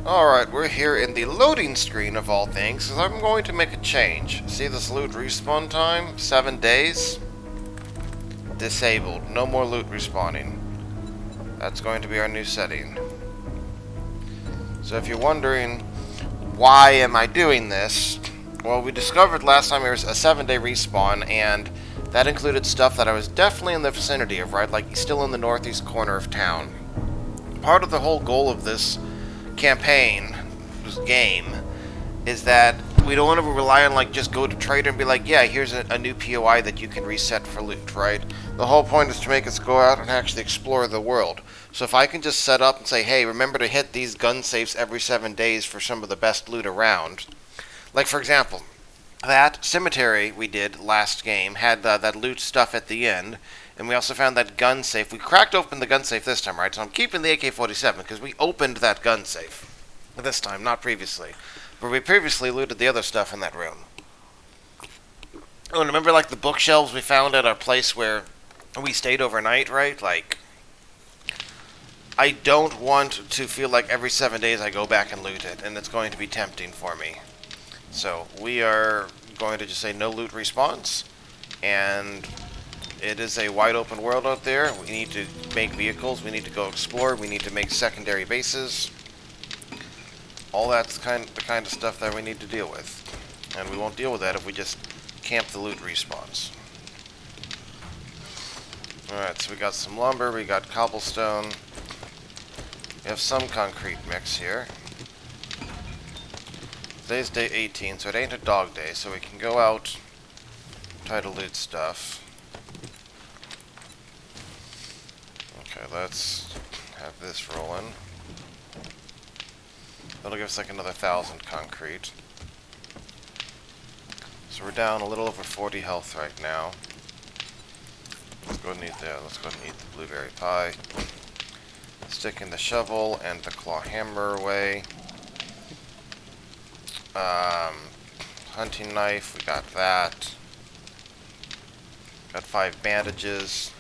Alright, we're here in the loading screen of all things, because I'm going to make a change. See this loot respawn time? 7 days? Disabled. No more loot respawning. That's going to be our new setting. So if you're wondering, why am I doing this? Well, we discovered last time there was a 7-day respawn, and that included stuff that I was definitely in the vicinity of, right? Like, still in the northeast corner of town. Part of the whole goal of this campaign, this game, is that we don't want to rely on, like, just go to trader and be like, yeah, here's a new POI that you can reset for loot, right? The whole point is to make us go out and actually explore the world. So if I can just set up and say, hey, remember to hit these gun safes every 7 days for some of the best loot around. Like, for example, that cemetery we did last game had that loot stuff at the end, and we also found that gun safe. We cracked open the gun safe this time, right? So I'm keeping the AK-47 because we opened that gun safe this time, not previously. But we previously looted the other stuff in that room. Oh, and remember, like, the bookshelves we found at our place where we stayed overnight, right? Like, I don't want to feel like every 7 days I go back and loot it, and it's going to be tempting for me. So we are going to just say no loot response, and it is a wide open world out there. We need to make vehicles, we need to go explore, we need to make secondary bases. All that's the kind of stuff that we need to deal with. And we won't deal with that if we just camp the loot respawns. Alright, so we got some lumber, we got cobblestone. We have some concrete mix here. Today's day 18, so it ain't a dog day, so we can go out, try to loot stuff. Okay, let's have this rolling. That'll give us like another 1,000 concrete. So we're down a little over 40 health right now. Let's go and eat the blueberry pie. Sticking the shovel and the claw hammer away. Hunting knife, we got that. Got 5 bandages.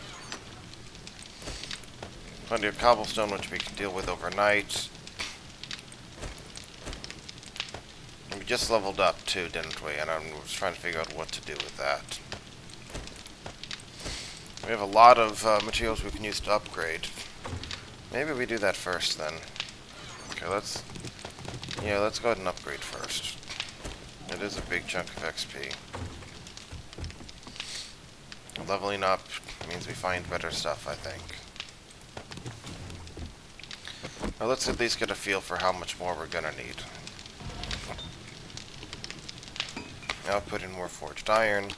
Plenty of cobblestone, which we can deal with overnight. And we just leveled up too, didn't we? And I was trying to figure out what to do with that. We have a lot of materials we can use to upgrade. Maybe we do that first then. Okay, let's go ahead and upgrade first. It is a big chunk of XP. Leveling up means we find better stuff, I think. Now let's at least get a feel for how much more we're gonna need. Now put in more forged iron.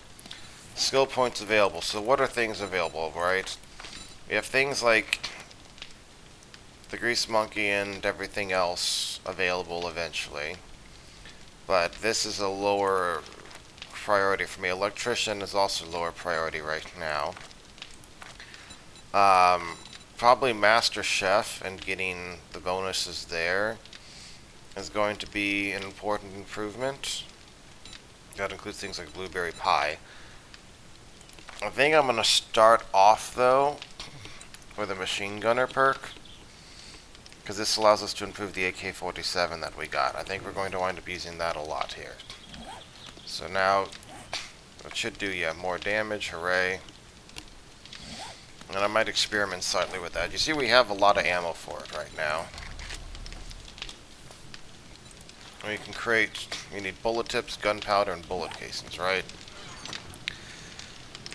Skill points available. So what are things available, right? We have things like the grease monkey and everything else available eventually. But this is a lower priority for me. Electrician is also lower priority right now. Probably Master Chef and getting the bonuses there is going to be an important improvement. That includes things like blueberry pie. I think I'm going to start off, though, with a machine gunner perk, because this allows us to improve the AK-47 that we got. I think we're going to wind up using that a lot here. So now, it should do, yeah, more damage, hooray. And I might experiment slightly with that. You see, we have a lot of ammo for it right now. We can create, we need bullet tips, gunpowder, and bullet casings, right?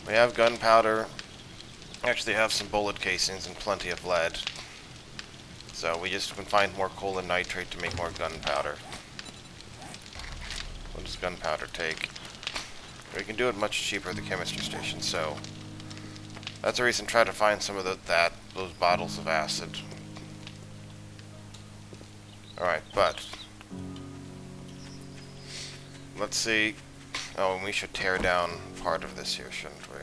We have gunpowder, actually have some bullet casings and plenty of lead. So we just can find more coal and nitrate to make more gunpowder. What does gunpowder take? We can do it much cheaper at the chemistry station, so that's a reason to try to find some of those bottles of acid. Alright, but let's see. Oh, and we should tear down part of this here, shouldn't we?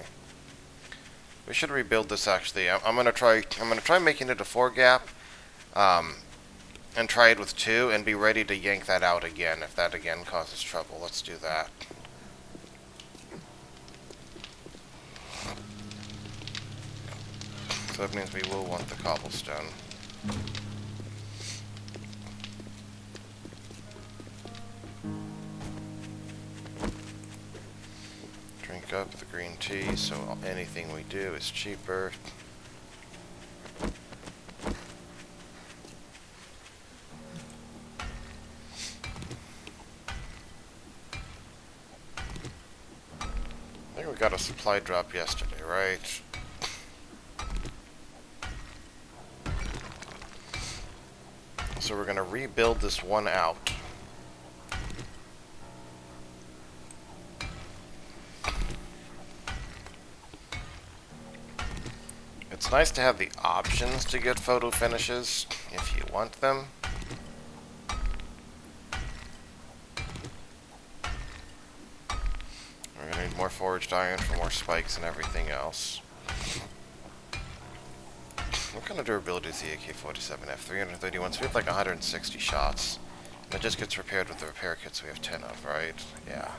We should rebuild this actually. I'm gonna try making it a 4-gap, and try it with 2, and be ready to yank that out again if that again causes trouble. Let's do that. So that means we will want the cobblestone. up the green tea, so anything we do is cheaper. I think we got a supply drop yesterday, right? So we're going to rebuild this one out. It's nice to have the options to get photo finishes if you want them. We're going to need more forged iron for more spikes and everything else. What kind of durability is the AK-47 have? 331, so we have like 160 shots. And it just gets repaired with the repair kits we have 10 of, right? Yeah.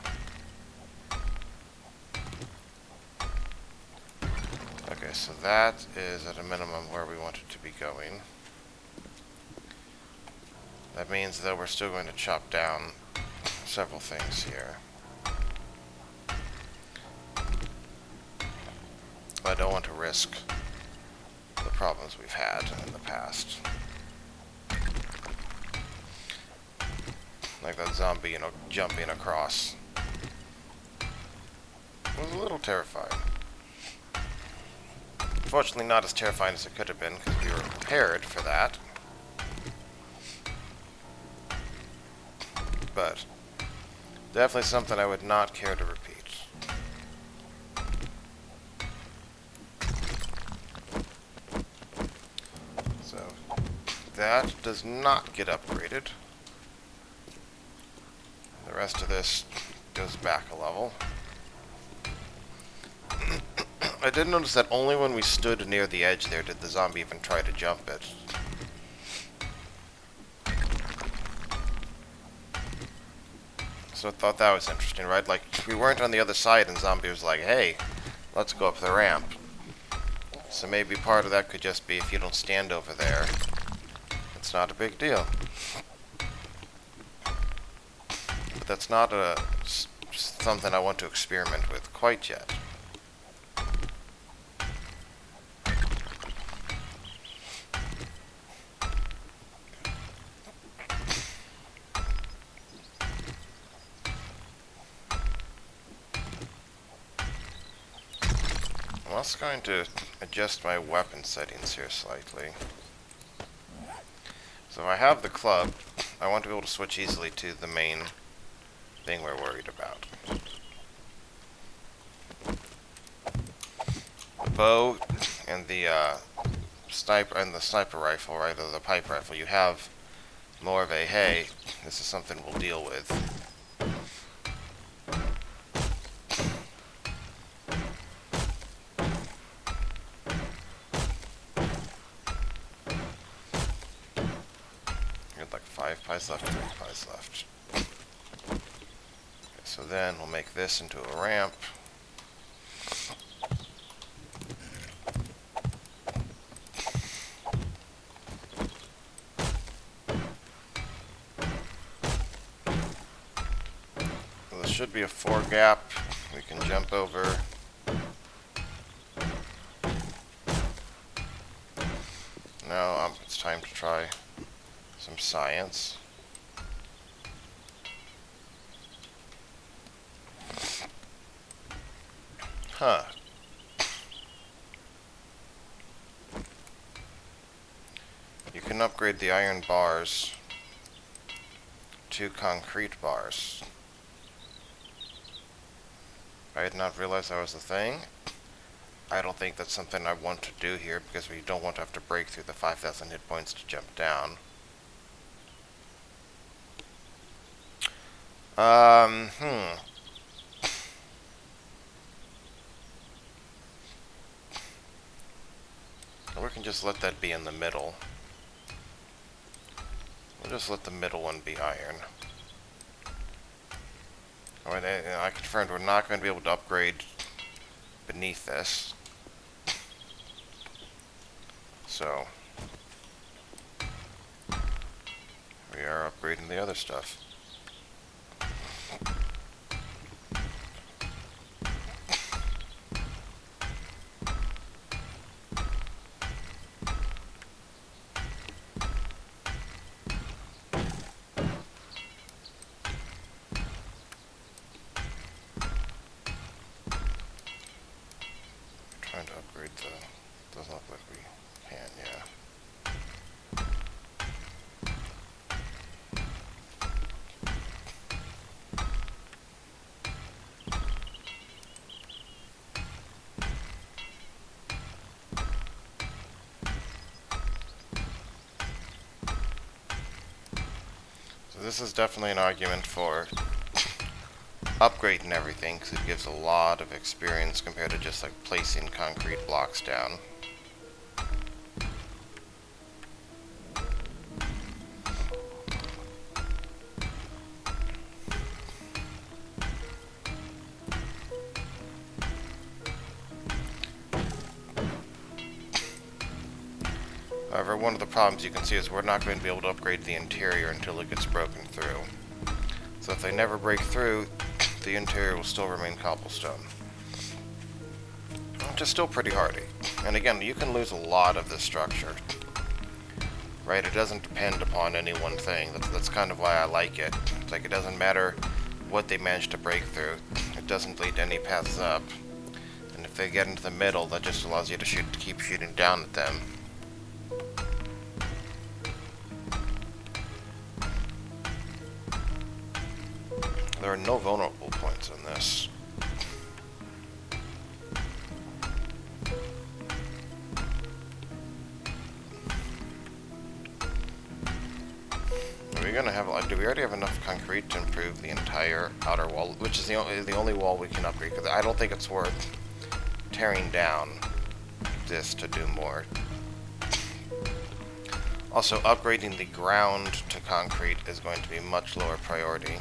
Okay, so that is at a minimum where we want it to be going. That means that we're still going to chop down several things here. I don't want to risk the problems we've had in the past. Like that zombie, you know, jumping across. It was a little terrifying. Fortunately not as terrifying as it could have been, because we were prepared for that. But definitely something I would not care to repeat. So that does not get upgraded. The rest of this goes back a level. I did notice that only when we stood near the edge there did the zombie even try to jump it. So I thought that was interesting, right? Like, we weren't on the other side and zombie was like, hey, let's go up the ramp. So maybe part of that could just be if you don't stand over there, it's not a big deal. But that's not something I want to experiment with quite yet. I'm also going to adjust my weapon settings here slightly. So if I have the club, I want to be able to switch easily to the main thing we're worried about. The bow and the sniper rifle, right, or the pipe rifle, you have more of a, hey, this is something we'll deal with. Like 5 pies left, 3 pies left. Okay, so then we'll make this into a ramp. So this should be a 4 gap. We can jump over. Now it's time to try some science. Huh. You can upgrade the iron bars to concrete bars. I did not realize that was a thing. I don't think that's something I want to do here because we don't want to have to break through the 5,000 hit points to jump down. We can just let that be in the middle. We'll just let the middle one be iron. Alright, I confirmed we're not going to be able to upgrade beneath this. So we are upgrading the other stuff. So this is definitely an argument for upgrading everything, because it gives a lot of experience compared to just like placing concrete blocks down. However, one of the problems you can see is we're not going to be able to upgrade the interior until it gets broken through. So if they never break through, the interior will still remain cobblestone. Which is still pretty hardy. And again, you can lose a lot of this structure. Right? It doesn't depend upon any one thing. That's kind of why I like it. It's like it doesn't matter what they manage to break through. It doesn't lead to any paths up. And if they get into the middle, that just allows you to keep shooting down at them. There are no vulnerable points in this. Are we gonna have? Do we already have enough concrete to improve the entire outer wall, which is the only wall we can upgrade? Because I don't think it's worth tearing down this to do more. Also, upgrading the ground to concrete is going to be much lower priority.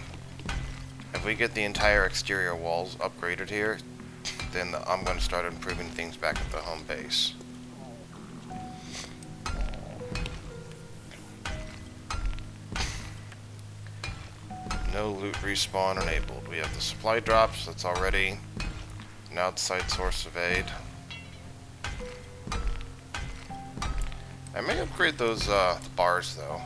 If we get the entire exterior walls upgraded here, then I'm going to start improving things back at the home base. No loot respawn enabled. We have the supply drops, that's already an outside source of aid. I may upgrade those bars though.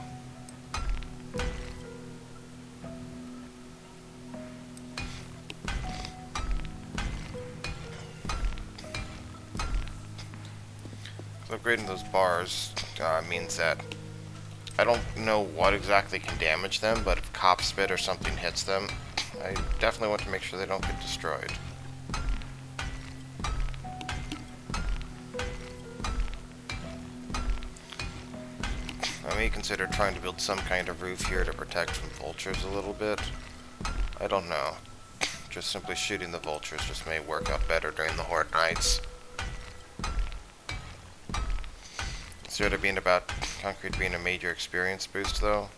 Upgrading those bars means that I don't know what exactly can damage them, but if cop spit or something hits them, I definitely want to make sure they don't get destroyed. I may consider trying to build some kind of roof here to protect from vultures a little bit. I don't know. Just simply shooting the vultures just may work out better during the horde nights. Instead of being about concrete being a major experience boost, though.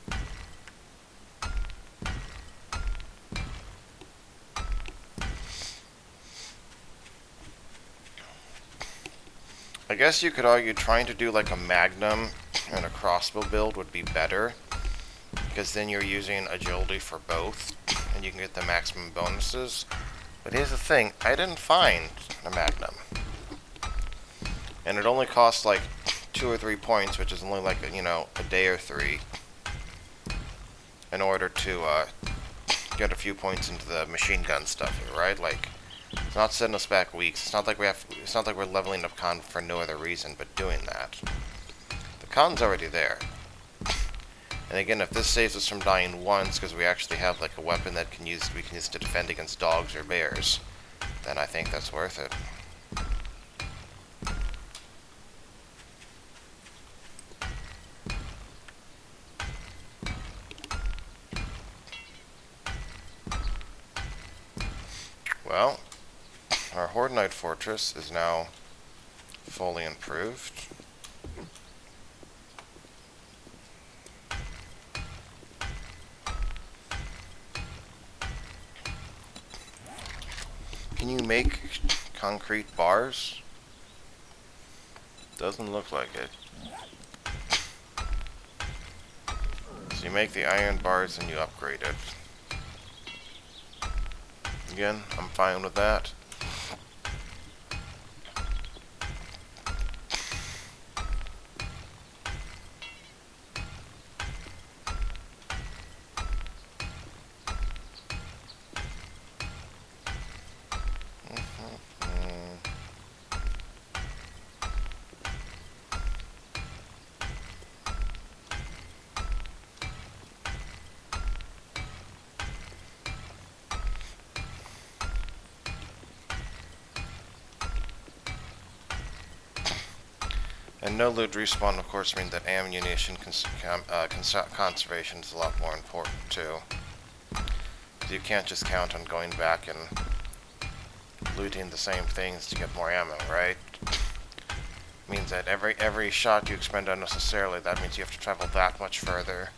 I guess you could argue trying to do like a magnum and a crossbow build would be better, because then you're using agility for both, and you can get the maximum bonuses. But here's the thing, I didn't find a magnum. And it only costs like 2 or 3 points, which is only like, you know, a day or 3, in order to get a few points into the machine gun stuff here, right? Like, it's not setting us back weeks. It's not like we're leveling up con for no other reason but doing that. The con's already there. And again, if this saves us from dying once because we actually have like a weapon that we can use to defend against dogs or bears, then I think that's worth it. Well, our Horde Knight Fortress is now fully improved. Can you make concrete bars? Doesn't look like it. So you make the iron bars and you upgrade it. Again, I'm fine with that. And no loot respawn, of course, means that ammunition conservation is a lot more important, too. You can't just count on going back and looting the same things to get more ammo, right? Means that every shot you expend unnecessarily, that means you have to travel that much further.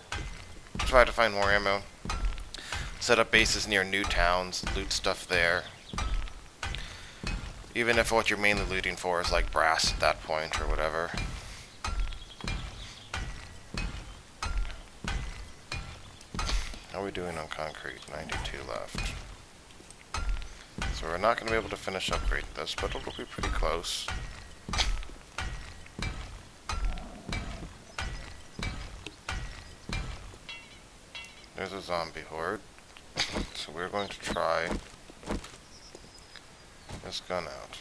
Try to find more ammo. Set up bases near new towns, loot stuff there. Even if what you're mainly looting for is like brass at that point or whatever. How are we doing on concrete? 92 left. So we're not going to be able to finish upgrading this, but it'll be pretty close. There's a zombie horde. So we're going to try this gun out.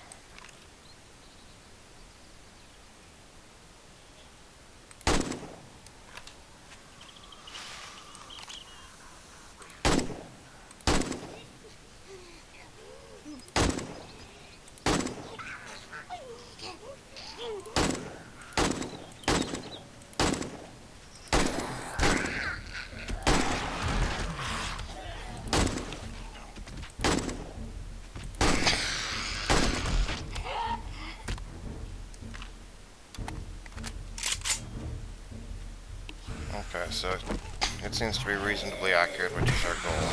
Okay, so it seems to be reasonably accurate, which is our goal.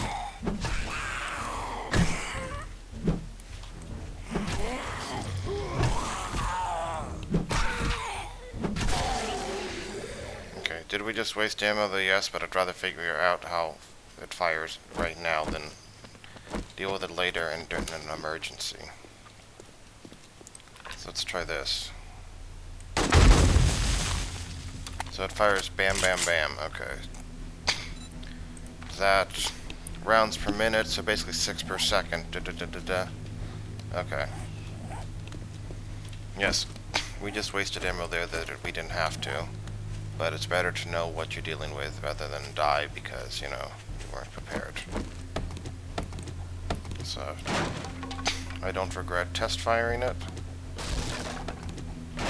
Okay, did we just waste ammo? Yes, but I'd rather figure out how it fires right now than deal with it later and during an emergency. So let's try this. So it fires bam, bam, bam. Okay. That rounds per minute, so basically 6 per second. Okay. Yes, we just wasted ammo there that we didn't have to. But it's better to know what you're dealing with rather than die because, you know, you weren't prepared. So, I don't regret test firing it.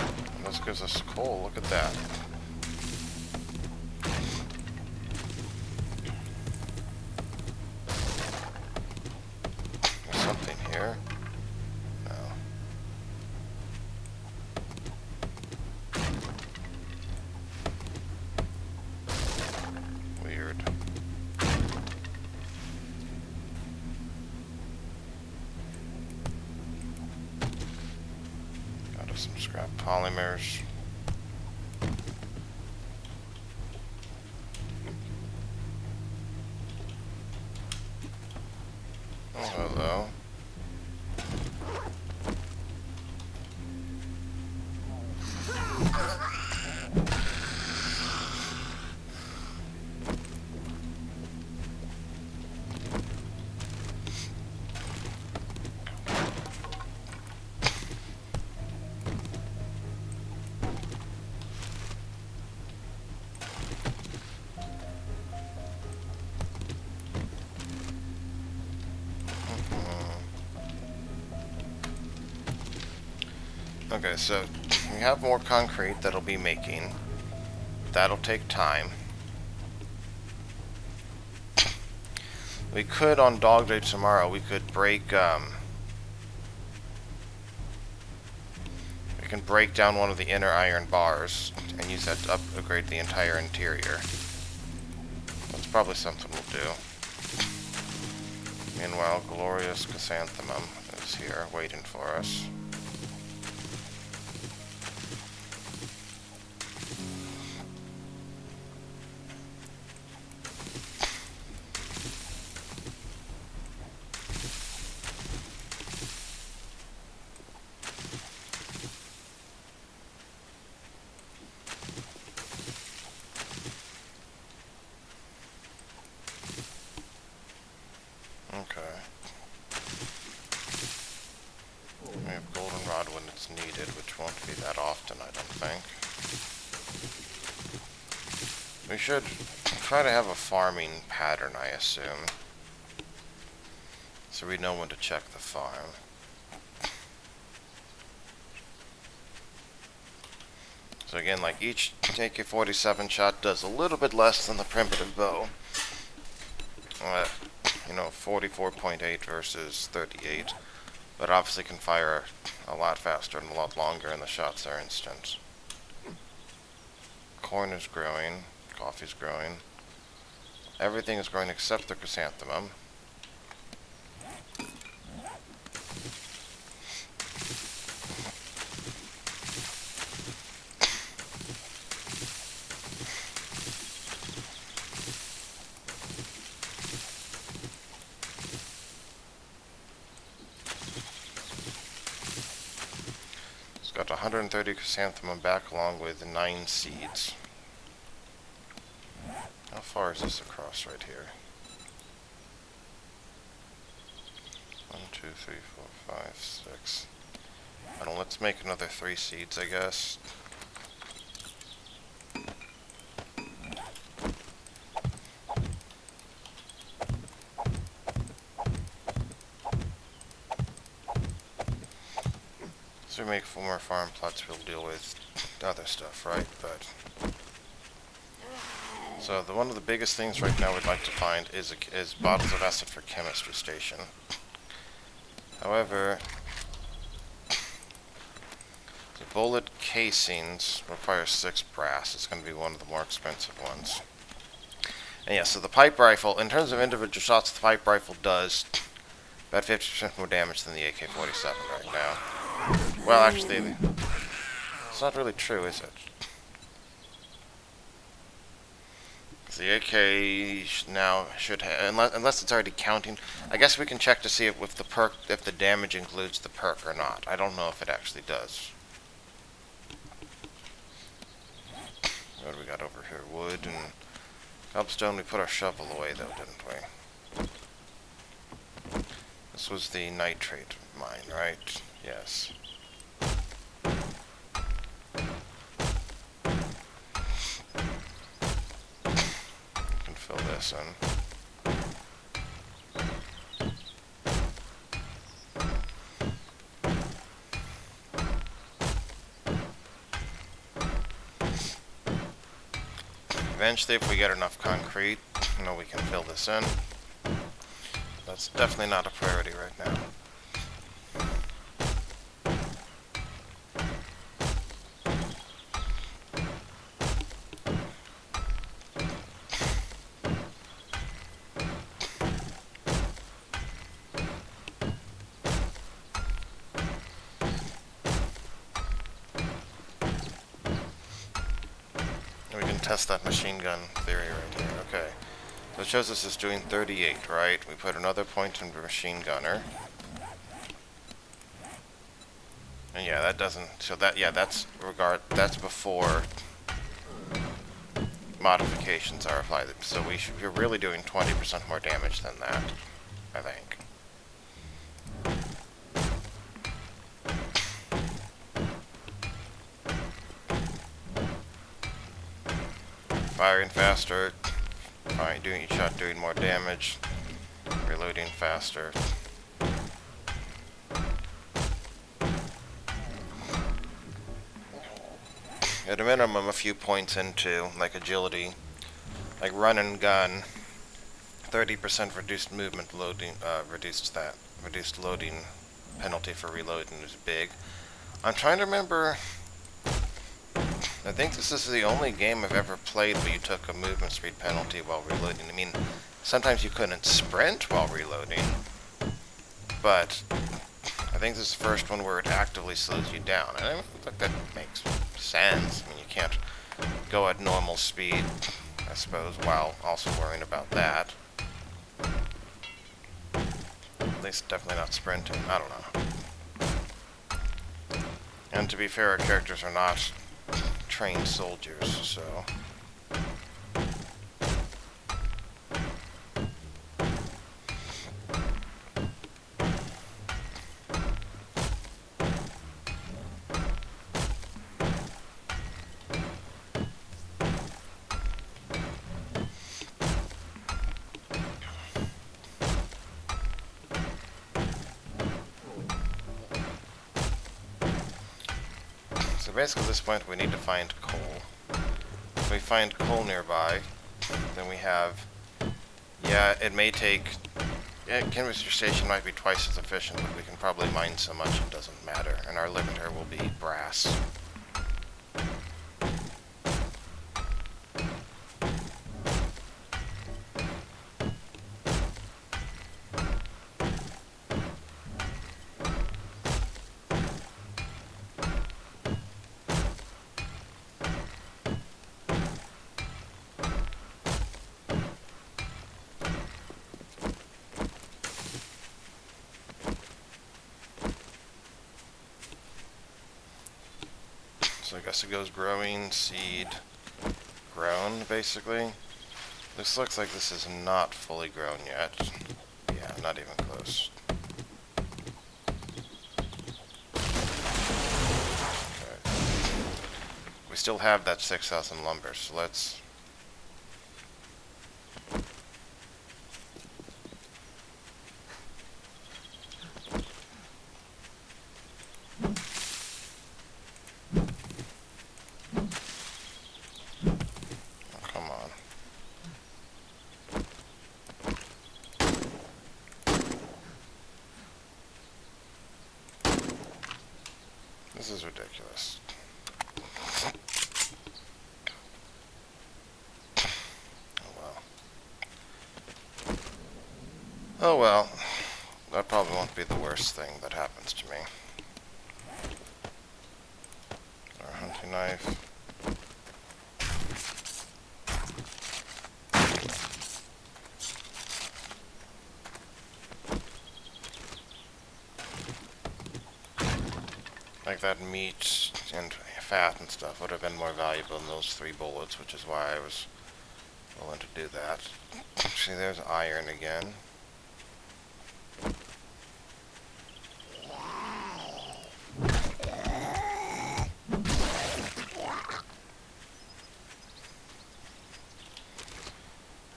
And this gives us coal, look at that. Something here. No. Weird. Got us some scrap polymers. Oh, hello. Okay, so we have more concrete that'll be making. That'll take time. We could, on Dog Day tomorrow, we could break, we can break down one of the inner iron bars and use that to upgrade the entire interior. That's probably something we'll do. Meanwhile, glorious chrysanthemum is here, waiting for us. Okay. We have goldenrod when it's needed, which won't be that often, I don't think. We should try to have a farming pattern, I assume. So we know when to check the farm. So again, like each AK-47 shot does a little bit less than the primitive bow. You know, 44.8 versus 38. But obviously can fire a lot faster and a lot longer, and the shots are instant. Corn is growing. Coffee's growing. Everything is growing except the chrysanthemum. It's got 130 chrysanthemum back along with 9 seeds. How far is this across right here? 1, 2, 3, 4, 5, 6. I don't know, let's make another 3 seeds, I guess. So we make 4 more farm plots, we'll deal with other stuff, right? But so one of the biggest things right now we'd like to find is bottles of acid for chemistry station. However, the bullet casings require 6 brass. It's going to be one of the more expensive ones. And yeah, so the pipe rifle, in terms of individual shots, the pipe rifle does about 50% more damage than the AK-47 right now. Well, actually, it's not really true, is it? The AK now should have, unless it's already counting. I guess we can check to see if the damage includes the perk or not. I don't know if it actually does. What do we got over here? Wood and cobblestone. We put our shovel away though, didn't we? This was the nitrate mine, right? Yes. Fill this in. Eventually, if we get enough concrete, you know, we can fill this in. That's definitely not a priority right now. Test that machine gun theory right here. Okay. So it shows us it's doing 38, right? We put another point in the machine gunner. And yeah, that doesn't, so that, yeah, that's before modifications are applied. So we're really doing 20% more damage than that, I think. Firing faster, doing each shot doing more damage, reloading faster. At a minimum, a few points into, like agility, like run and gun, 30% reduced movement loading, reduced loading penalty for reloading is big. I'm trying to remember. I think this is the only game I've ever played where you took a movement speed penalty while reloading. I mean, sometimes you couldn't sprint while reloading, but I think this is the first one where it actively slows you down. And I think that makes sense. I mean, you can't go at normal speed, I suppose, while also worrying about that. At least definitely not sprinting. I don't know. And to be fair, our characters are not trained soldiers, so basically at this point we need to find coal. If we find coal nearby, then we have... Yeah, it may take... Chemistry station might be twice as efficient, but we can probably mine so much it doesn't matter. And our limiter will be brass. So I guess it goes growing, seed, grown, basically. This looks like this is not fully grown yet. Yeah, not even close. Okay. We still have that 6,000 lumber, so let's... This is ridiculous. Oh well. Oh well. That probably won't be the worst thing that happens to me. Our hunting knife. Like that meat and fat and stuff would have been more valuable than those 3 bullets, which is why I was willing to do that. See, there's iron again.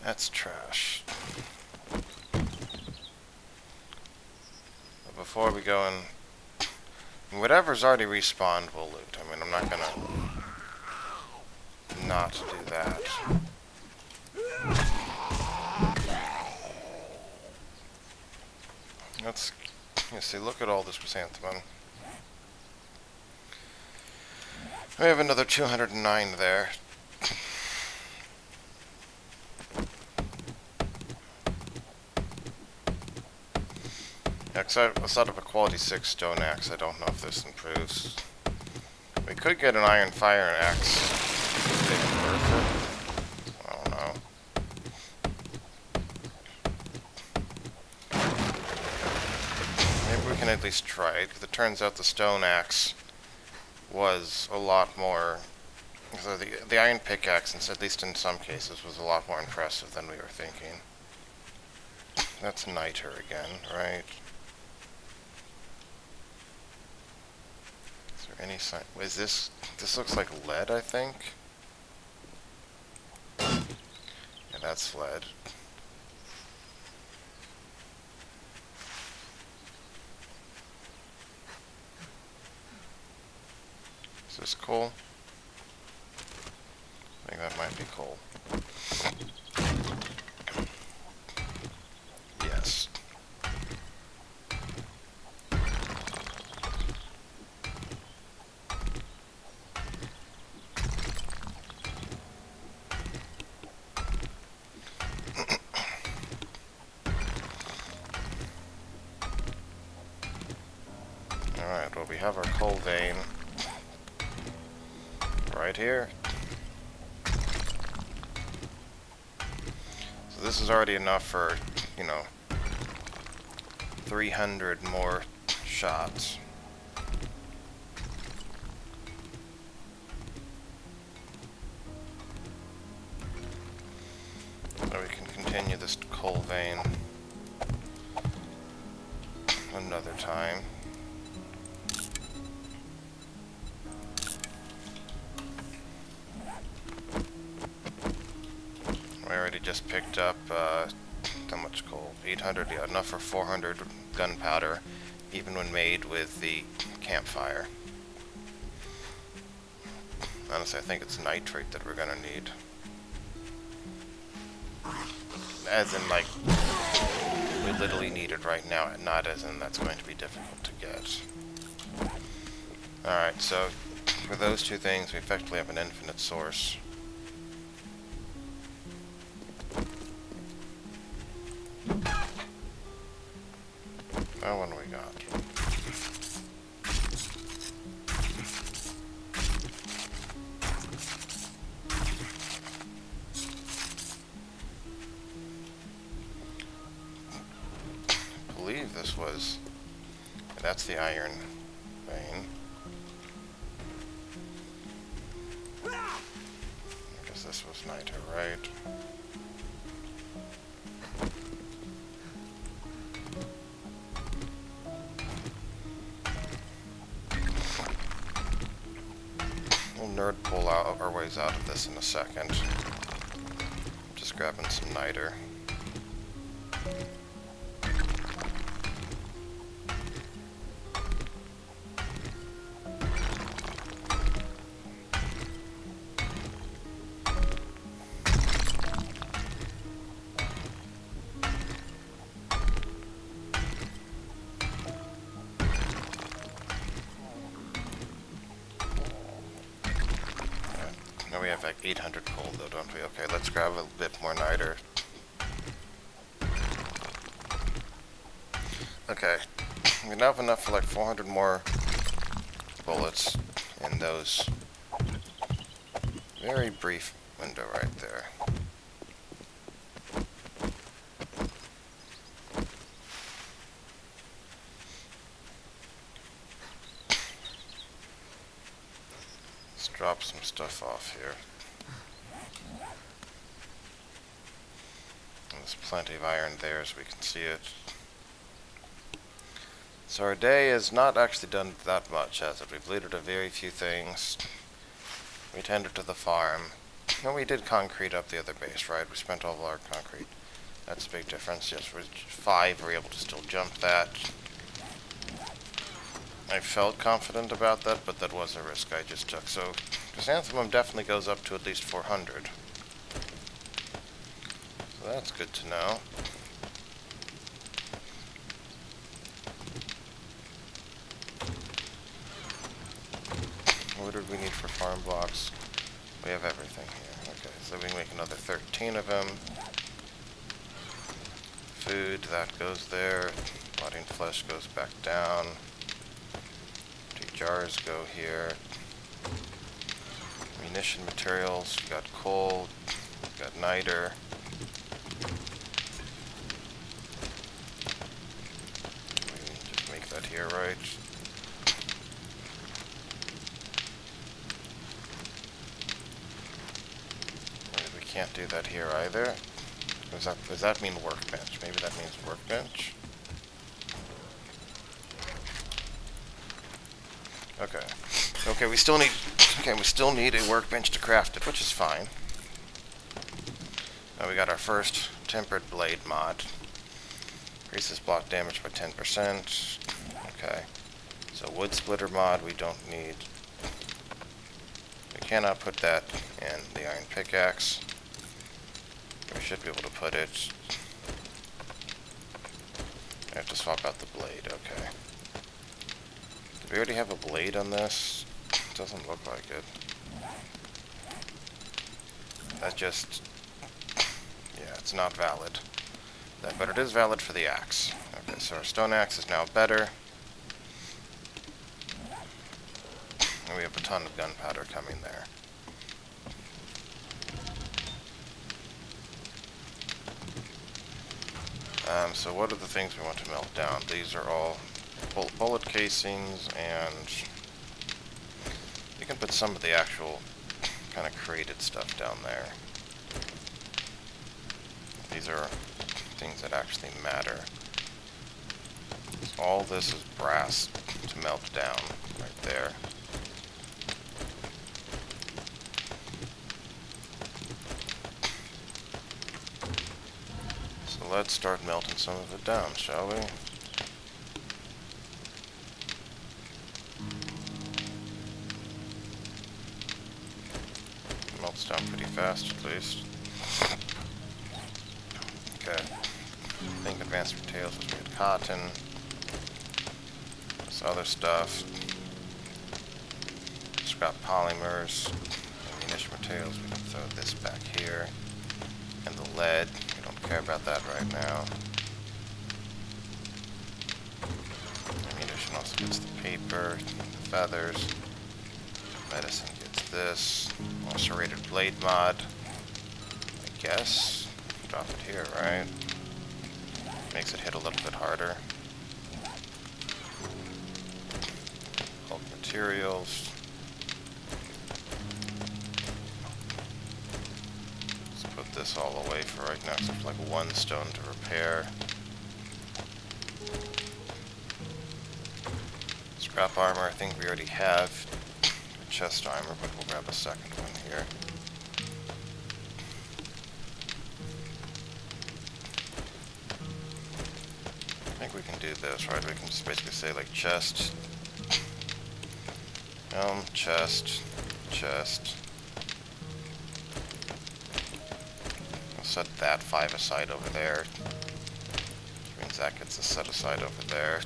That's trash. But before we go in... Whatever's already respawned, we'll loot. I mean, I'm not gonna not do that. Let's see, look at all this chrysanthemum. We have another 209 there. Outside of a quality 6 stone axe, I don't know if this improves. We could get an iron fire axe. Is it worth it? I don't know. Maybe we can at least try it, because it turns out the stone axe was a lot more... So the iron pickaxe, at least in some cases, was a lot more impressive than we were thinking. That's niter again, right? Any sign? Is this looks like lead, I think. Yeah, that's lead. Is this coal? I think that might be coal. Yes. Alright, well we have our coal vein right here. So this is already enough for, 300 more shots. So we can continue this coal vein another time. We already just picked up, how much coal? 800, yeah, enough for 400 gunpowder, even when made with the campfire. Honestly, I think it's nitrate that we're gonna need. As in, like, we literally need it right now, and not as in that's going to be difficult to get. Alright, so for those two things, we effectively have an infinite source. Oh, what do we got? I believe this was... That's the iron vein. I guess this was niter, right? We'll nerd pull out our ways out of this in a second. Just grabbing some niter. Now we have like 800 coal though, don't we? Okay, let's grab a bit more niter. Okay, we now have enough for like 400 more bullets in those very brief window right there. Let's drop some stuff off here. There's plenty of iron there as we can see it. So our day has not actually done that much, has it? We've looted a very few things. We tended to the farm. And we did concrete up the other base, right? We spent all of our concrete. That's a big difference. Yes, we're 5, we're able to still jump that. I felt confident about that, but that was a risk I just took. So, chrysanthemum definitely goes up to at least 400. So that's good to know. What did we need for farm blocks? We have everything here. Okay, so we can make another 13 of them. Food, that goes there. Rotting flesh goes back down. Empty jars go here. Munition materials, we got coal, we got niter. We can just make that here, right? Can't do that here either. Does that mean workbench? Maybe that means workbench. Okay. Okay, we still need a workbench to craft it, which is fine. Now we got our first tempered blade mod. Increases block damage by 10%. Okay. So wood splitter mod we don't need. We cannot put that in the iron pickaxe. We should be able to put it... I have to swap out the blade, okay. Do we already have a blade on this? Doesn't look like it. That just... yeah, it's not valid. But it is valid for the axe. Okay, so our stone axe is now better. And we have a ton of gunpowder coming there. So what are the things we want to melt down? These are all bullet casings, and you can put some of the actual kind of created stuff down there. These are things that actually matter. So all this is brass to melt down right there. Let's start melting some of it down, shall we? fast at least. Okay. I think advanced materials was good. Cotton. This other stuff. Scrap polymers. Ammunition materials. We can throw this back here. And the lead. We don't care about that right now. Ammunition also gets the paper, the feathers. Medicine gets this. Serrated blade mod. I guess. Drop it here, right? Makes it hit a little bit harder. Bulk materials. Let's put this all away for right now, except for like one stone to repair. Scrap armor, I think we already have. Chest armor, but we'll grab a second one here. I think we can do this, right? We can just basically say like chest, chest, chest. I'll set that 5 aside over there. Which means that gets us set aside over there.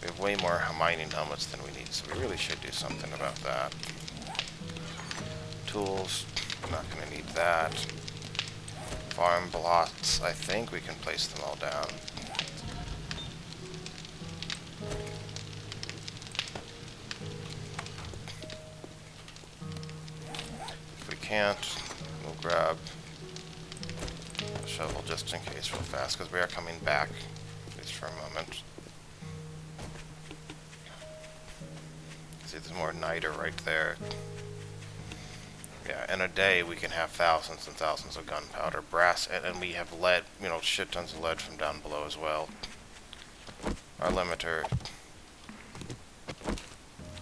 We have way more mining helmets than we need, so we really should do something about that. Tools, we're not going to need that. Farm blocks, I think we can place them all down. If we can't, we'll grab the shovel just in case real fast, because we are coming back, at least for a moment. See, there's more niter right there. Yeah, in a day we can have thousands and thousands of gunpowder, brass, and we have lead, you know, shit tons of lead from down below as well. Our limiter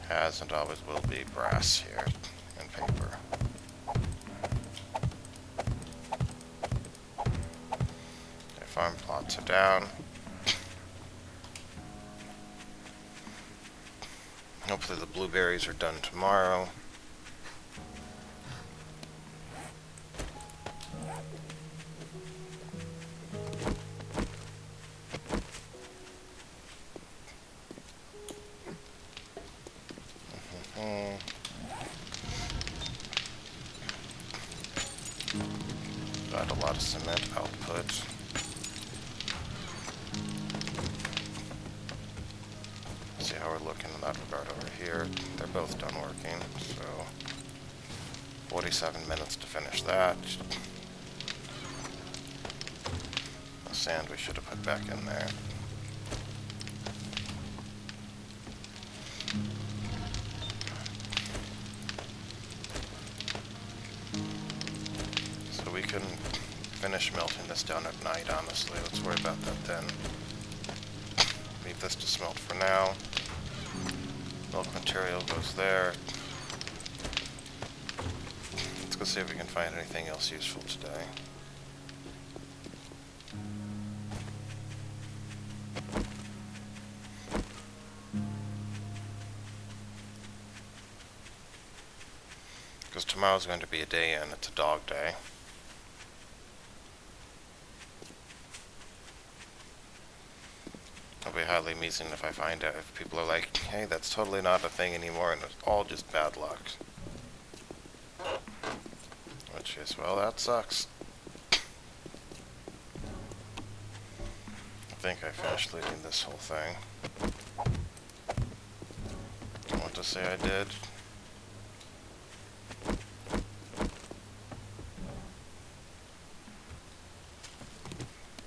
has and always will be brass here and paper. Okay, farm plots are down. Hopefully the blueberries are done tomorrow. Got a lot of cement output. See how we're looking in that regard over here. They're both done working, so 47 minutes to finish that. The sand we should have put back in there. So we can finish melting this down at night, honestly. Let's worry about that then. Leave this to smelt for now. Milk material goes there. Let's go see if we can find anything else useful today. Because tomorrow's going to be a day in, it's a dog day. It'll be highly amusing if I find out if people are like, hey, that's totally not a thing anymore and it's all just bad luck. Which is, well, that sucks. I think I finished looting this whole thing. I want to say I did.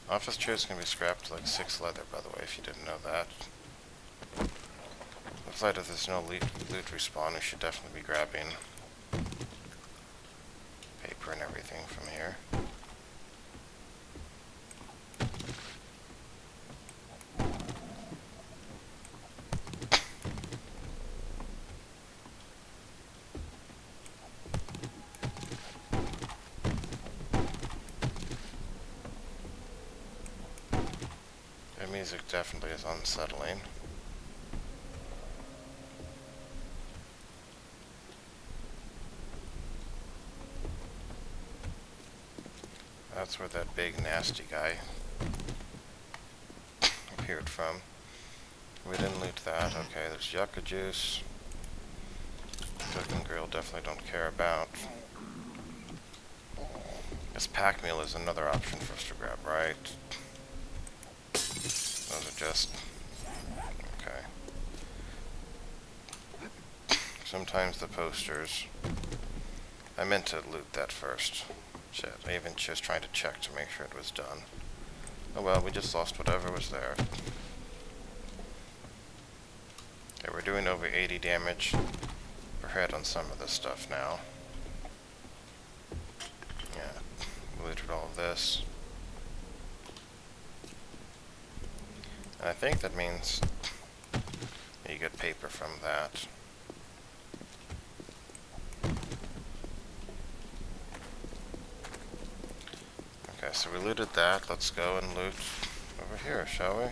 Office chairs can be scrapped like 6 leather, by the way, if you didn't know that. Looks like if there's no loot respawn, we should definitely be grabbing paper and everything from here. The music definitely is unsettling. That's where that big nasty guy appeared from. We didn't loot that. Okay, there's yucca juice. Cooking grill definitely don't care about. This pack meal is another option for us to grab, right? Those are just... okay. Sometimes the posters. I meant to loot that first. Shit, I even just trying to check to make sure it was done. Oh well, we just lost whatever was there. Okay, we're doing over 80 damage per head on some of this stuff now. Yeah, we looted all of this. And I think that means that you get paper from that. Okay, so we looted that. Let's go and loot over here, shall we?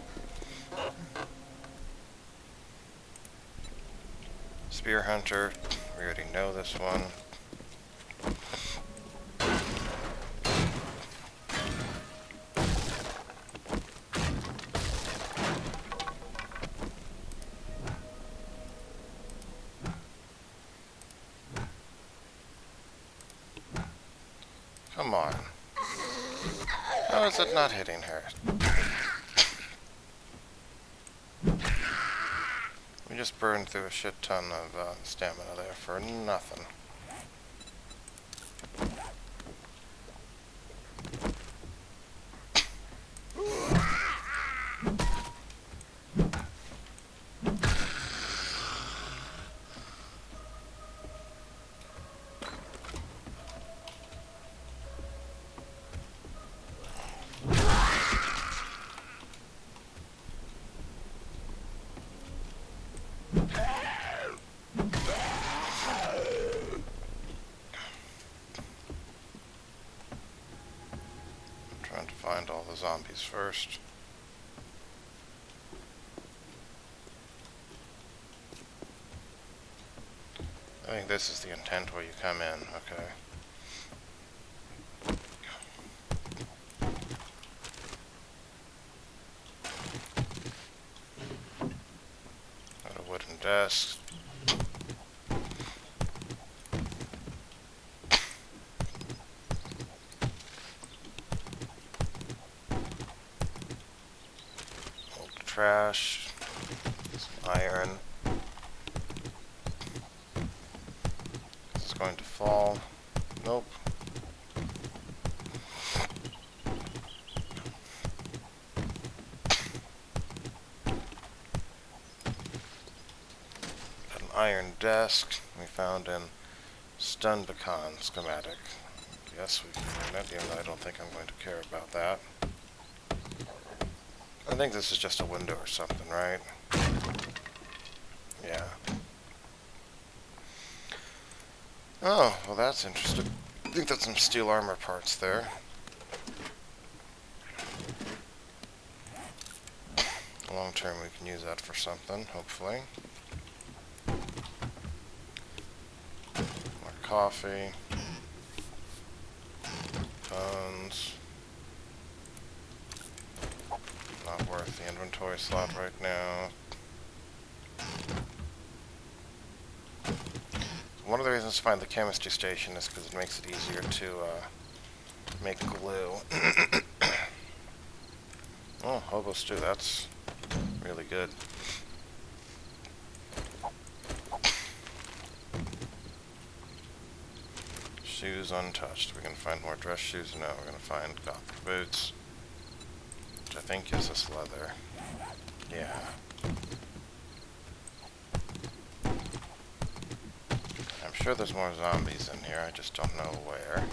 Spear Hunter. We already know this one. Come on. How is it not hitting her? We just burned through a shit ton of stamina there for nothing. Trying to find all the zombies first. I think this is the intent where you come in, okay. Got a wooden desk. Trash, some iron. This is going to fall. Nope. An iron desk we found in Stun Pecan schematic. Yes, we found that, even though I don't think I'm going to care about that. I think this is just a window or something, right? Yeah. Oh, well that's interesting. I think that's some steel armor parts there. Long term we can use that for something, hopefully. More coffee. Bones. Not worth the inventory slot right now. One of the reasons to find the chemistry station is because it makes it easier to make glue. Oh, hobo stew, that's really good. Shoes untouched. We can find more dress shoes? No, we're going to find gothic boots. I think gives us leather. Yeah. I'm sure there's more zombies in here, I just don't know where.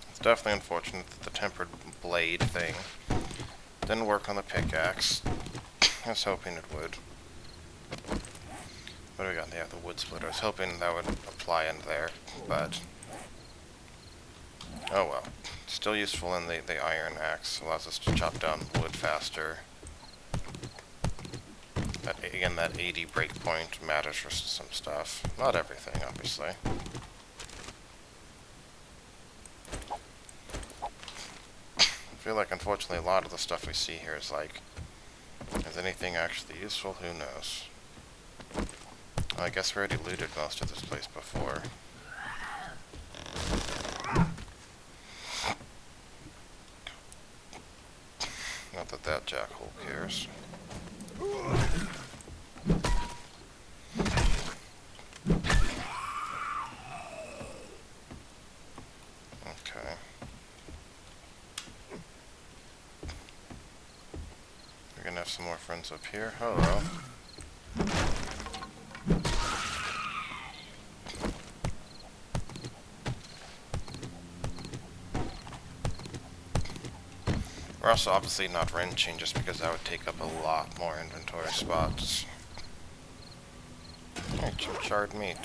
It's definitely unfortunate that the tempered blade thing didn't work on the pickaxe. I was hoping it would. What do we got? Yeah, the wood splitter. I was hoping that would apply in there, but oh well. Still useful in the iron axe. Allows us to chop down wood faster. Again, that 80 breakpoint matters for some stuff. Not everything, obviously. I feel like, unfortunately, a lot of the stuff we see here is like, is anything actually useful? Who knows? Well, I guess we already looted most of this place before. Not that that jackhole cares. Okay. We're gonna have some more friends up here. Hello. We're also obviously not wrenching just because that would take up a lot more inventory spots. Hey, charred meat.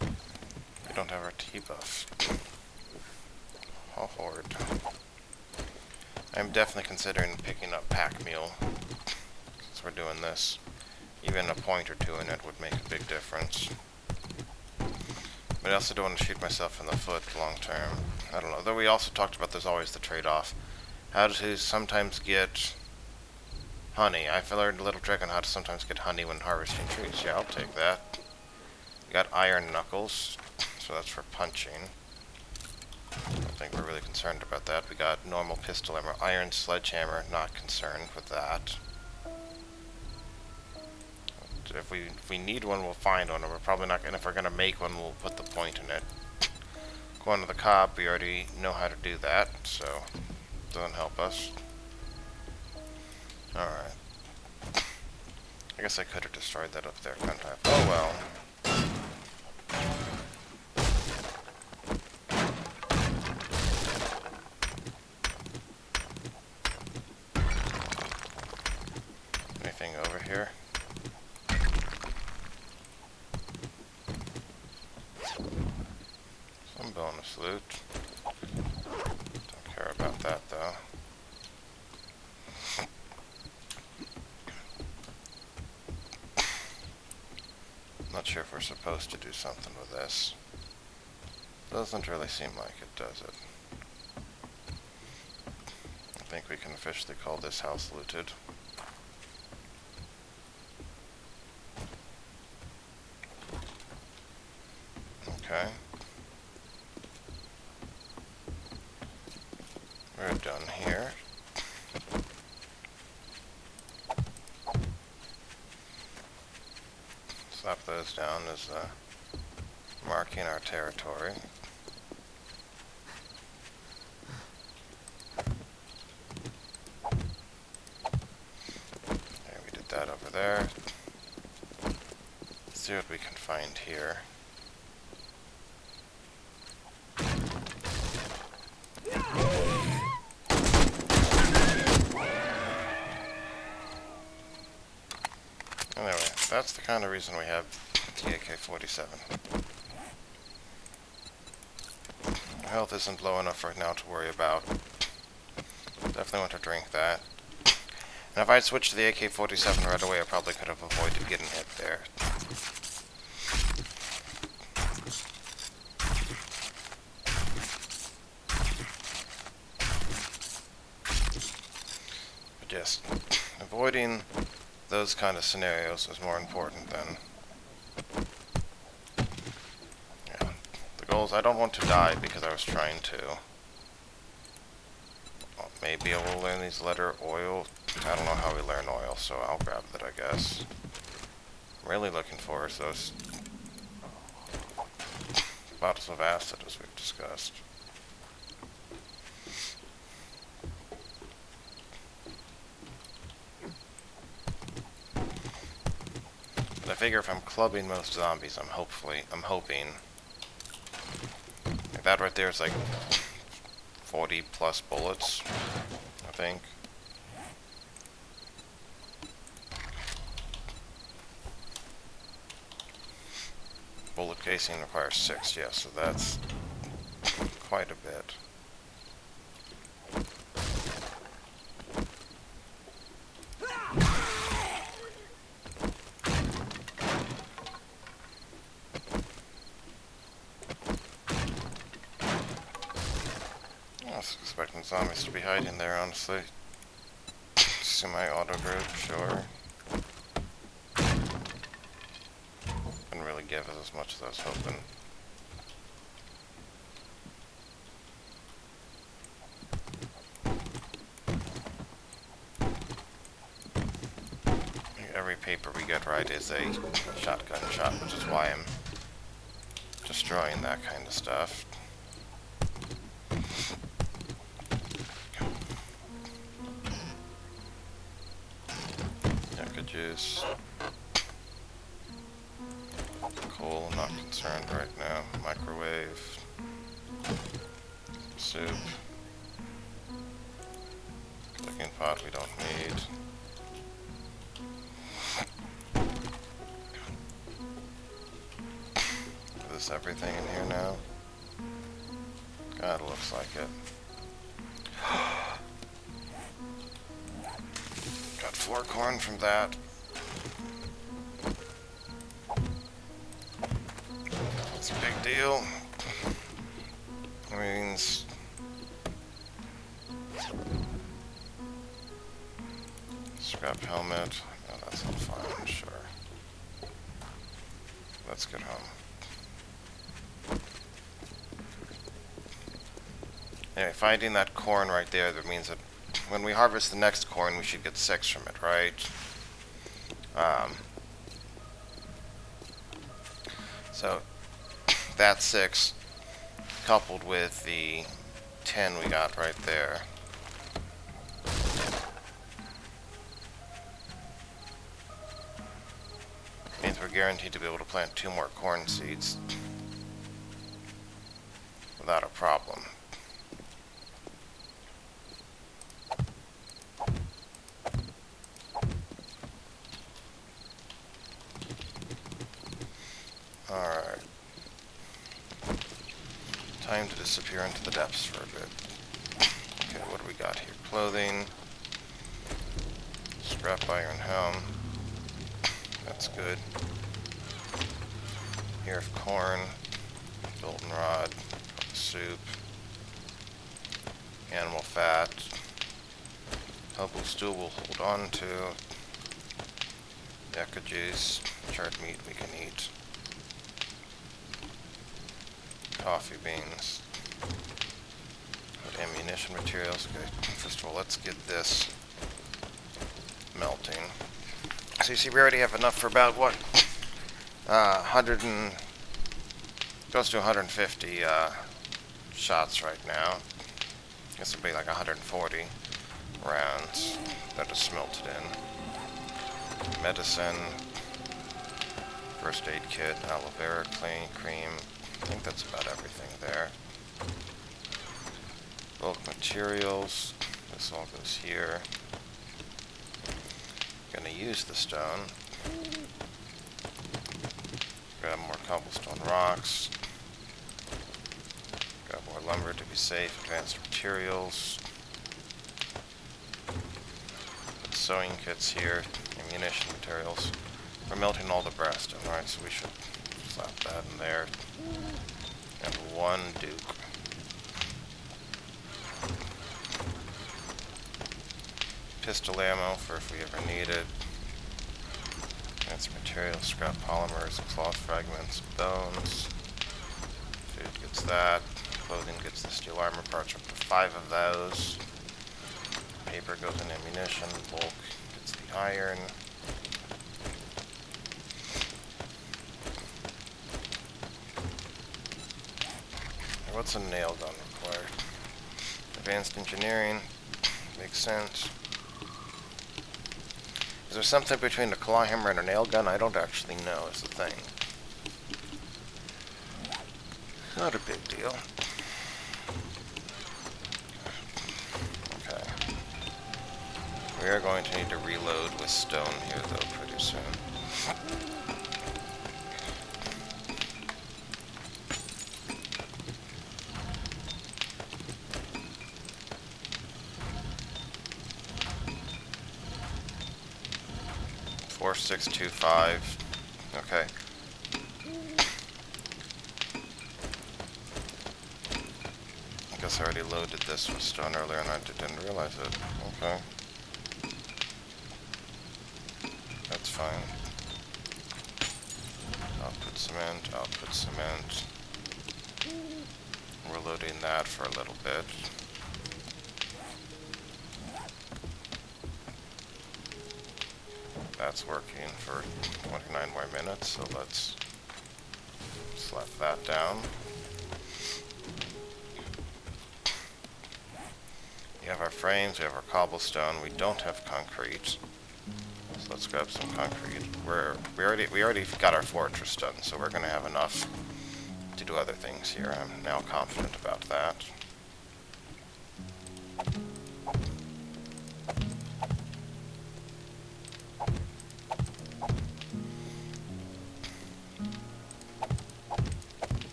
We don't have our T-buff. How horrid. I'm definitely considering picking up pack mule since we're doing this. Even a point or two in it would make a big difference. But I also don't want to shoot myself in the foot long term. I don't know. Though we also talked about there's always the trade-off. How to sometimes get honey. I've learned a little trick on how to sometimes get honey when harvesting trees. Yeah, I'll take that. We got iron knuckles, so that's for punching. I don't think we're really concerned about that. We got normal pistol armor. Iron sledgehammer, not concerned with that. If we need one, we'll find one, and we're probably not gonna, if we're gonna make one, we'll put the point in it. Going to the cob, we already know how to do that, so it doesn't help us. Alright. I guess I could have destroyed that up there, couldn't I? Oh well. Anything over here? Some bonus loot. Don't care about that though. Not sure if we're supposed to do something with this. Doesn't really seem like it, does it? I think we can officially call this house looted. Okay. We're done here. Slap those down as marking our territory. Okay, we did that over there. Let's see what we can find here. Anyway, that's the kind of reason we have the AK-47. Our health isn't low enough right now to worry about. Definitely want to drink that. And if I had switched to the AK-47 right away, I probably could have avoided getting hit there. But just avoiding those kind of scenarios is more important than... Yeah. The goal is I don't want to die because I was trying to. Well, maybe I will learn these letter oil. I don't know how we learn oil, so I'll grab that, I guess. I'm really looking forward to those bottles of acid, as we've discussed. But I figure if I'm clubbing most zombies, I'm hoping. Like that right there is like 40 plus bullets, I think. Bullet casing requires 6, yeah, so that's quite a bit. I was expecting zombies to be hiding there, honestly. Semi-auto group, sure. Didn't really give us as much as I was hoping. Every paper we get right is a shotgun shot, which is why I'm destroying that kind of stuff. Yucca juice. Coal, not concerned right now. Microwave. Soup. Cooking pot we don't need. Is this everything in here now? God, it looks like it. Got floor corn from that. It's a big deal. Means scrap helmet. Oh, that's all fine, sure. Let's get home. Anyway, finding that corn right there, that means that when we harvest the next corn, we should get 6 from it, right? So, that 6, coupled with the 10 we got right there. Means we're guaranteed to be able to plant 2 more corn seeds without a problem. Alright. Time to disappear into the depths for a bit. Okay, what do we got here? Clothing. Scrap iron helm. That's good. Ear of corn. Goldenrod. Soup. Animal fat. Hobo stool we'll hold on to. Yucca juice. Charred meat we can eat. Coffee beans. Ammunition materials. Okay, first of all, let's get this melting. So you see, we already have enough for about what? 100 and close to 150 shots right now. I guess it'll be like 140 rounds that are smelted in. Medicine. First aid kit. Aloe vera cream. I think that's about everything there. Bulk materials. This all goes here. Gonna use the stone. Grab more cobblestone rocks. Grab more lumber to be safe. Advanced materials. Put sewing kits here. Ammunition materials. We're melting all the brass stone, right? So we should slap that in there. And 1 Duke. Pistol ammo for if we ever need it. Advanced materials, scrap polymers, cloth fragments, bones. Food gets that. Clothing gets the steel armor parts, up to 5 of those. Paper goes in ammunition. Bulk gets the iron. What's a nail gun require? Advanced engineering. Makes sense. Is there something between a claw hammer and a nail gun? I don't actually know is the thing. Not a big deal. Okay. We are going to need to reload with stone here though pretty soon. 4625. Okay. I guess I already loaded this with stone earlier and I didn't realize it. Okay. That's fine. Output cement, output cement. We're loading that for a little bit. That's working for 29 more minutes, so let's slap that down. We have our frames, we have our cobblestone, we don't have concrete. So let's grab some concrete. We already got our fortress done, so we're gonna have enough to do other things here. I'm now confident about that.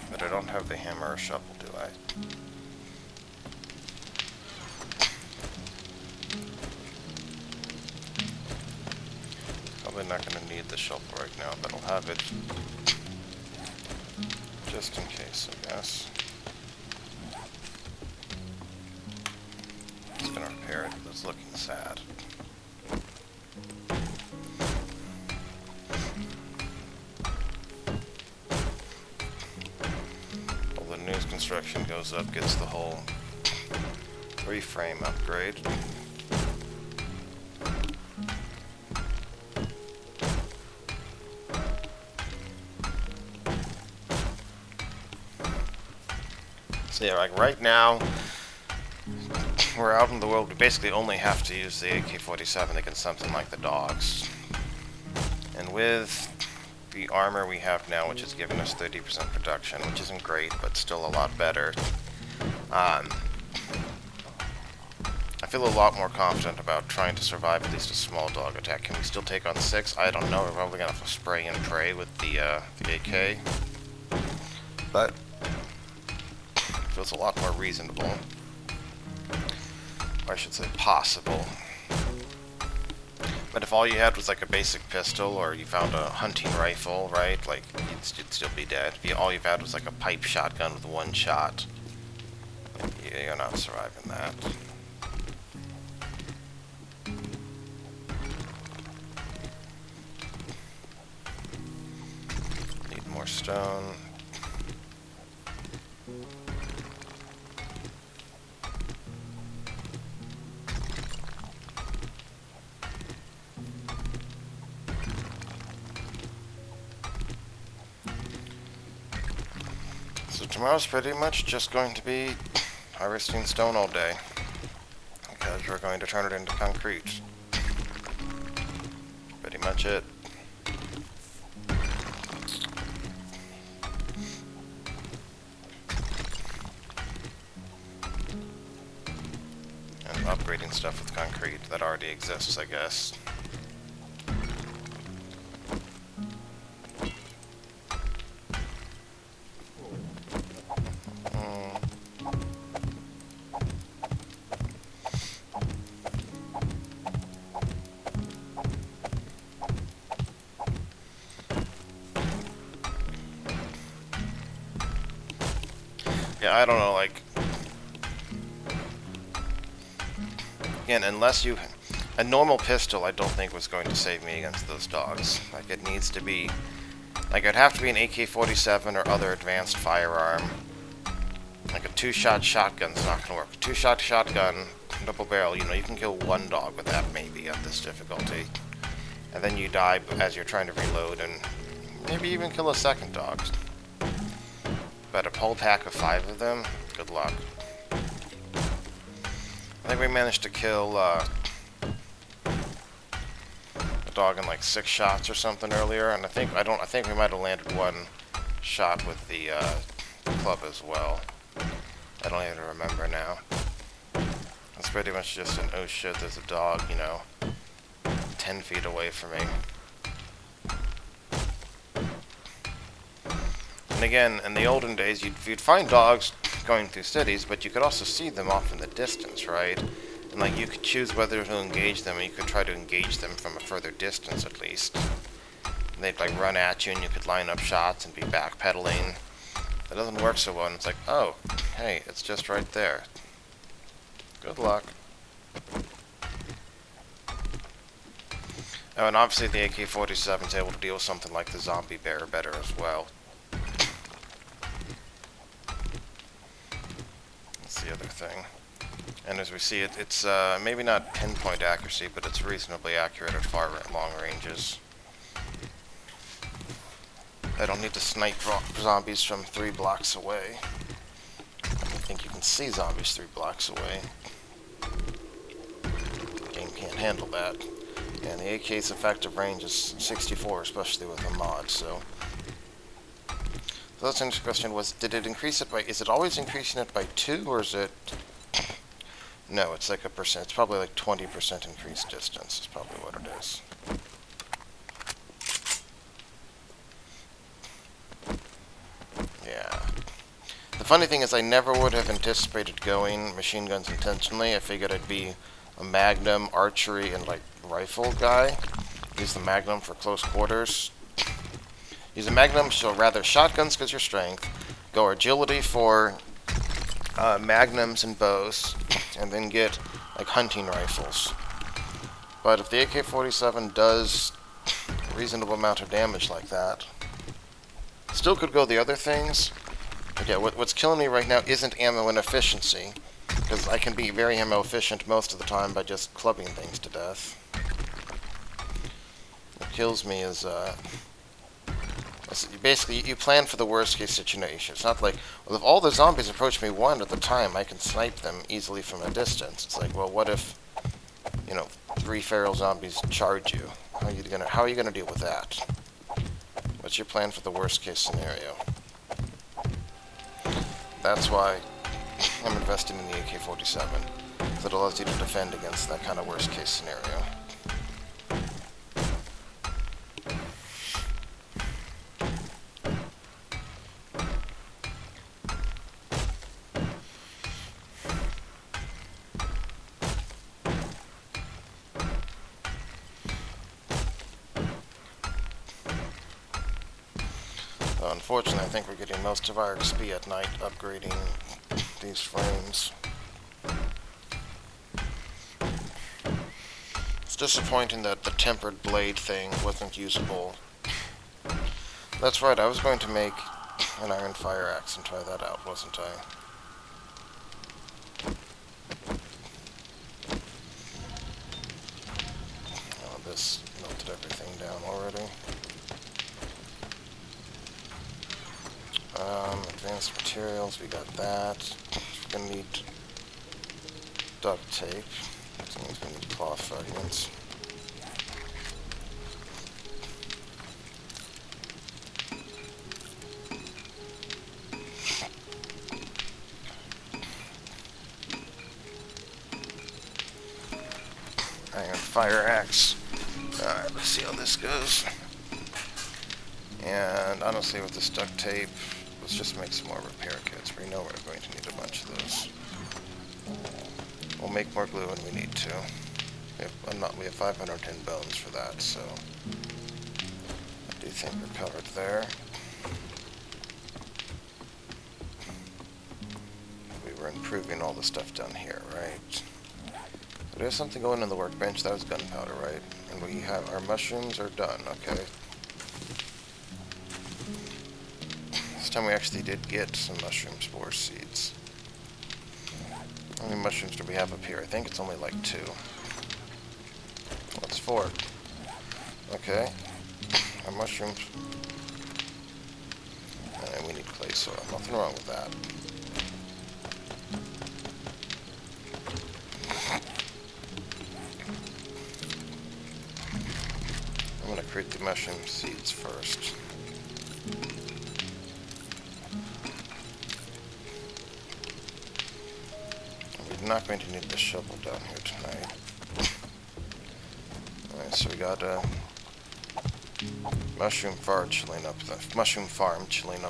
But I don't have the hammer or shovel, do I? Probably not going to need the shovel right now, but I'll have it just in case, I guess. It's going to repair it, but it's looking sad. Well, the news construction goes up, gets the whole 3-frame upgrade. So yeah, like right now, we're out in the world, we basically only have to use the AK-47 against something like the dogs. And with the armor we have now, which has given us 30% production, which isn't great, but still a lot better, I feel a lot more confident about trying to survive at least a small dog attack. Can we still take on 6? I don't know, we're probably going to have to spray and pray with the AK. But feels a lot more reasonable. Or I should say possible. But if all you had was like a basic pistol, or you found a hunting rifle, right, like, you'd still be dead. If all you've had was like a pipe shotgun with 1 shot, you're not surviving that. Need more stone. So tomorrow's pretty much just going to be harvesting stone all day, because we're going to turn it into concrete. Pretty much it. And upgrading stuff with concrete that already exists, I guess. Yeah, I don't know, like, again, unless you, a normal pistol I don't think was going to save me against those dogs. Like, it needs to be, like, it'd have to be an AK-47 or other advanced firearm. Like, a 2-shot shotgun's not gonna work. A 2-shot shotgun, double barrel, you know, you can kill 1 dog with that maybe at this difficulty. And then you die as you're trying to reload and maybe even kill a 2nd dog. But a whole pack of 5 of them, good luck. I think we managed to kill a dog in like 6 shots or something earlier, and I think we might have landed 1 shot with the club as well. I don't even remember now. It's pretty much just an oh shit, there's a dog, you know, 10 feet away from me. And again, in the olden days, you'd find dogs going through cities, but you could also see them off in the distance, right? And like you could choose whether to engage them, and you could try to engage them from a further distance at least. And they'd like run at you, and you could line up shots and be backpedaling. That doesn't work so well, and it's like, oh, hey, it's just right there. Good luck. Oh, and obviously the AK-47 is able to deal with something like the zombie bear better as well. That's the other thing. And as we see, it's maybe not pinpoint accuracy, but it's reasonably accurate at far long ranges. I don't need to snipe zombies from 3 blocks away. I think you can see zombies 3 blocks away. The game can't handle that. And the AK's effective range is 64, especially with a mod, so that's the next question was, did it increase it by, is it always increasing it by 2, or is it, no, it's like a percent, it's probably like 20% increased distance is probably what it is. Yeah. The funny thing is I never would have anticipated going machine guns intentionally. I figured I'd be a Magnum, archery, and like rifle guy. Use the Magnum for close quarters. Use a Magnum, so rather shotguns because your strength. Go agility for Magnums and bows, and then get like hunting rifles. But if the AK-47 does a reasonable amount of damage like that, still could go the other things. But yeah, what's killing me right now isn't ammo and efficiency, because I can be very ammo efficient most of the time by just clubbing things to death. What kills me is, basically, you plan for the worst case situation. It's not like, well, if all the zombies approach me one at a time, I can snipe them easily from a distance. It's like, well, what if, 3 feral zombies charge you? How are you gonna deal with that? What's your plan for the worst case scenario? That's why I'm investing in the AK-47. That allows you to defend against that kind of worst case scenario. Unfortunately, I think we're getting most of our XP at night upgrading these frames. It's disappointing that the tempered blade thing wasn't usable. That's right, I was going to make an iron fire axe and try that out, wasn't I? Oh, this melted everything down already. Advanced materials, we got that. We're gonna need duct tape. That means we need cloth fragments. Iron fire axe. Alright, let's see how this goes. And honestly, with this duct tape, let's just make some more repair kits. We know we're going to need a bunch of those. We'll make more glue when we need to. We have 510 bones for that, so I do think we're covered there. We were improving all the stuff down here, right? There's something going on the workbench. That was gunpowder, right? And we have our mushrooms are done. Okay. This time we actually did get some mushroom spore seeds. How many mushrooms do we have up here? I think it's only like 2. What's 4? Okay. Our mushrooms. And we need clay soil. Nothing wrong with that. I'm going to create the mushroom seeds first. We're not going to need the shovel down here tonight. Alright, so we got a mushroom farm chilling up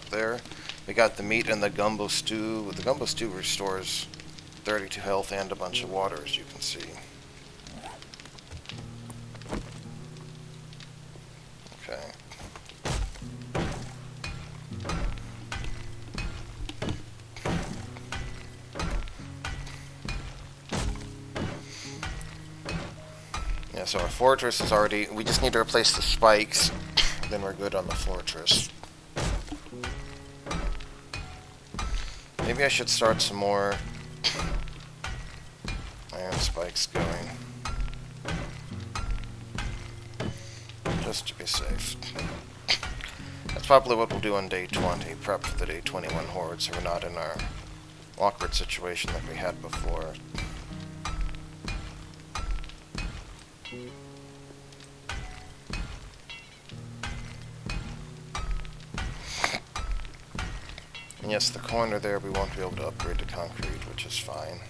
there. We got the meat and the gumbo stew. The gumbo stew restores 32 health and a bunch of water, as you can see. Okay. Yeah, so our fortress is already... We just need to replace the spikes, then we're good on the fortress. Maybe I should start some more iron spikes going, just to be safe. That's probably what we'll do on day 20, prep for the day 21 horde, so we're not in our awkward situation like we had before. And yes, the corner there we won't be able to upgrade to concrete, which is fine.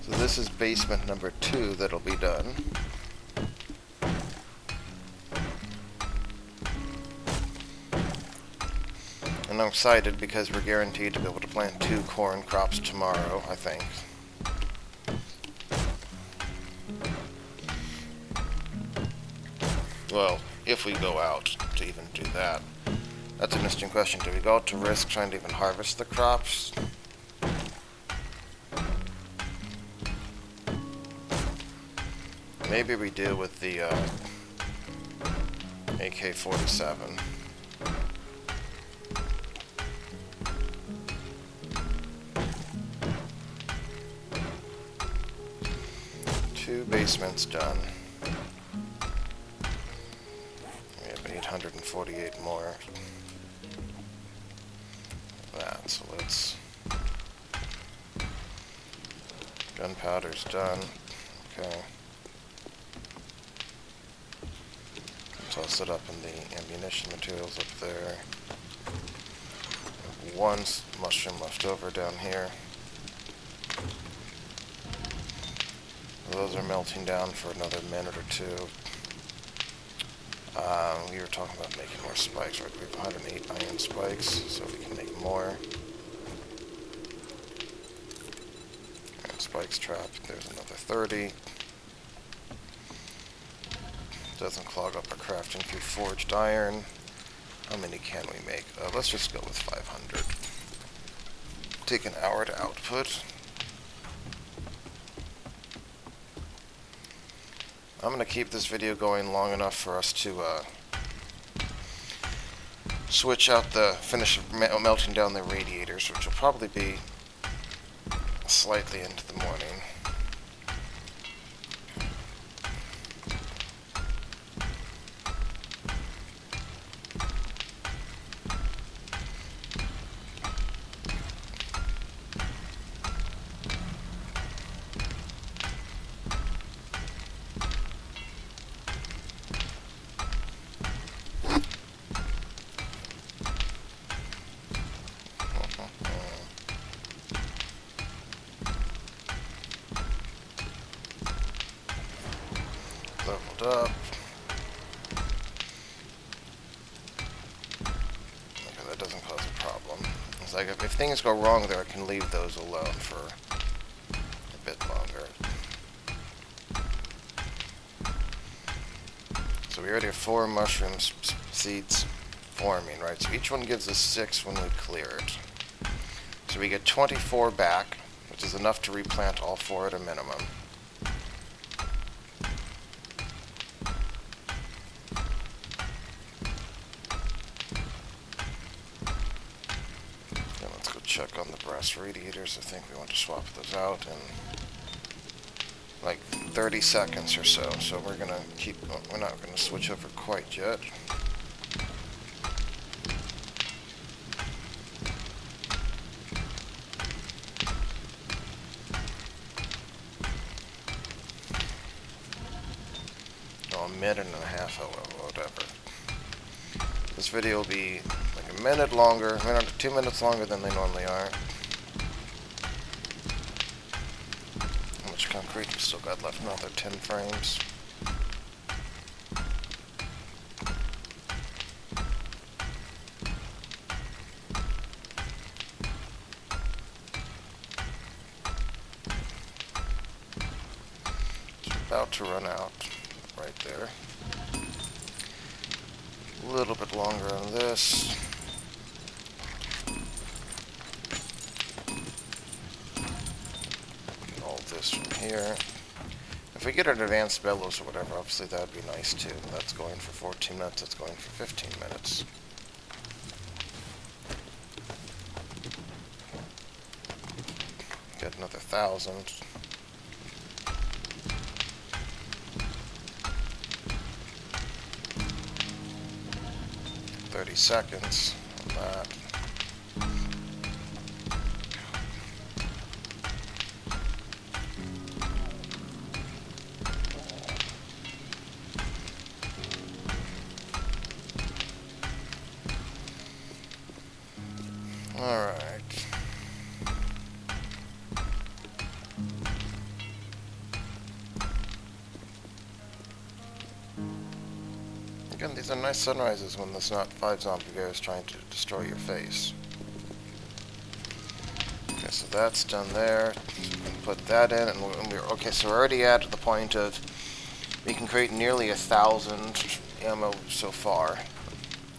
This is basement number 2 that'll be done. And I'm excited because we're guaranteed to be able to plant 2 corn crops tomorrow, I think. Well, if we go out to even do that. That's an interesting question. Do we go out to risk trying to even harvest the crops? Maybe we do with the AK-47. Two basements done. We have 848 more. That, so let's... Gunpowder's done. Okay. Toss it up in the ammunition materials up there. One mushroom left over down here. Those are melting down for another minute or 2. We were talking about making more spikes, right? We have 108 iron spikes, so we can make more. Iron spikes trapped. There's another 30. Doesn't clog up our crafting queue. Forged iron. How many can we make? Let's just go with 500. Take an hour to output. I'm going to keep this video going long enough for us to switch out finish melting down the radiators, which will probably be slightly into the morning. Leveled up. Okay, that doesn't cause a problem. It's like if things go wrong there, I can leave those alone for a bit longer. So we already have 4 mushroom seeds forming, right? So each one gives us 6 when we clear it. So we get 24 back, which is enough to replant all 4 at a minimum. Check on the brass radiators. I think we want to swap those out in like 30 seconds or so. So we're gonna keep going. We're not gonna switch over quite yet. minute and a half, or whatever. This video will be like a minute longer, 2 minutes longer than they normally are. How much concrete we still got left? Another 10 frames. About to run out right there. A little bit longer on this. Get all this from here. If we get an advanced bellows or whatever, obviously that would be nice too. That's going for 14 minutes, that's going for 15 minutes. Get another 1,000. 30 seconds on that. All right. Again, these are nice sunrises when there's not 5 zombie bears trying to destroy your face. Okay, so that's done there. So we can put that in, and we're okay. So we're already at the point of we can create nearly 1,000 ammo so far,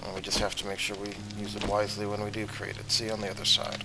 and we just have to make sure we use it wisely when we do create it. See you on the other side.